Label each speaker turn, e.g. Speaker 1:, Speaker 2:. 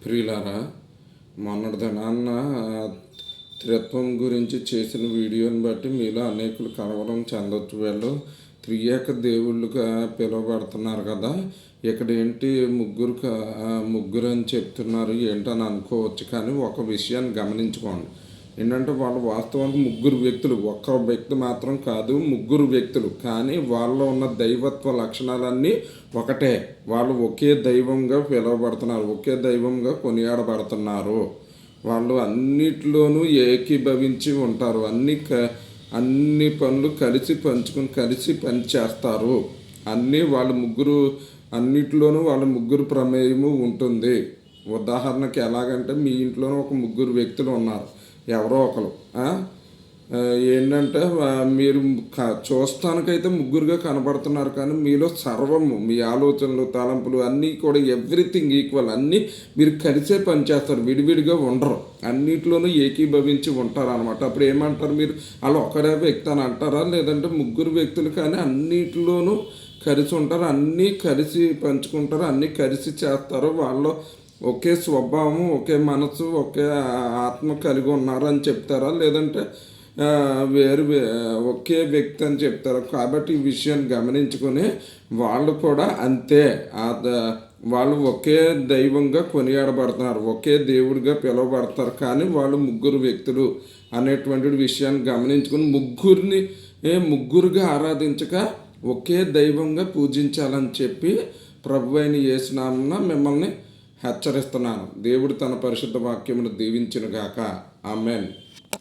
Speaker 1: ప్రియులారా, మొన్నటి దినాన్న త్రిత్వం గురించి చేసిన వీడియోని బట్టి మీలో అనేకులు కలవరం చెందొచ్చు. వీళ్ళు త్రియేక దేవుళ్ళుగా పిలువబడుతున్నారు కదా, ఇక్కడ ఏంటి ముగ్గురు అని చెప్తున్నారు ఏంటని అనుకోవచ్చు. కానీ ఒక విషయాన్ని గమనించుకోండి. ఏంటంటే వాళ్ళు వాస్తవానికి ముగ్గురు వ్యక్తులు, ఒక్క వ్యక్తి మాత్రం కాదు, ముగ్గురు వ్యక్తులు. కానీ వాళ్ళలో ఉన్న దైవత్వ లక్షణాలన్నీ ఒకటే. వాళ్ళు ఒకే దైవంగా పిలువబడుతున్నారు, ఒకే దైవంగా కొనియాడబడుతున్నారు. వాళ్ళు అన్నిట్లోనూ ఏకీభవించి ఉంటారు. అన్ని పనులు కలిసి పంచుకొని కలిసి పని చేస్తారు. వాళ్ళు ముగ్గురు అన్నిట్లోనూ వాళ్ళ ముగ్గురు ప్రమేయము ఉంటుంది. ఉదాహరణకి ఎలాగంటే, మీ ఇంట్లోనూ ఒక ముగ్గురు వ్యక్తులు ఉన్నారు, ఎవరో ఒకరు. ఏంటంటే మీరు చూస్తానికైతే ముగ్గురుగా కనబడుతున్నారు, కానీ మీలో సర్వము, మీ ఆలోచనలు, తలంపులు అన్నీ కూడా ఎవ్రీథింగ్ ఈక్వల్. అన్నీ మీరు కలిసే పనిచేస్తారు, విడివిడిగా ఉండరు, అన్నిట్లోనూ ఏకీభవించి ఉంటారు అనమాట. అప్పుడు ఏమంటారు మీరు? అలా ఒకరే వ్యక్తి అని అంటారా? లేదంటే ముగ్గురు వ్యక్తులు కానీ అన్నిటిలోనూ కలిసి ఉంటారు, అన్నీ కలిసి పంచుకుంటారు, అన్నీ కలిసి చేస్తారు. వాళ్ళు ఒకే స్వభావం, ఒకే మనసు, ఒకే ఆత్మ కలిగి ఉన్నారు అని చెప్తారా? లేదంటే ఒకే వ్యక్తి అని చెప్తారు. కాబట్టి ఈ విషయాన్ని గమనించుకొని వాళ్ళు కూడా అంతే. వాళ్ళు ఒకే దైవంగా కొనియాడబడుతున్నారు, ఒకే దేవుడిగా పిలువబడతారు. కానీ వాళ్ళు ముగ్గురు వ్యక్తులు అనేటువంటి విషయాన్ని గమనించుకొని ముగ్గురుగా ఆరాధించక ఒకే దైవంగా పూజించాలని చెప్పి ప్రభు అయిన యేసు నామమున మిమ్మల్ని హెచ్చరిస్తున్నాను. దేవుడు తన పరిశుద్ధ వాక్యమును దీవించునుగాక. ఆమేన్.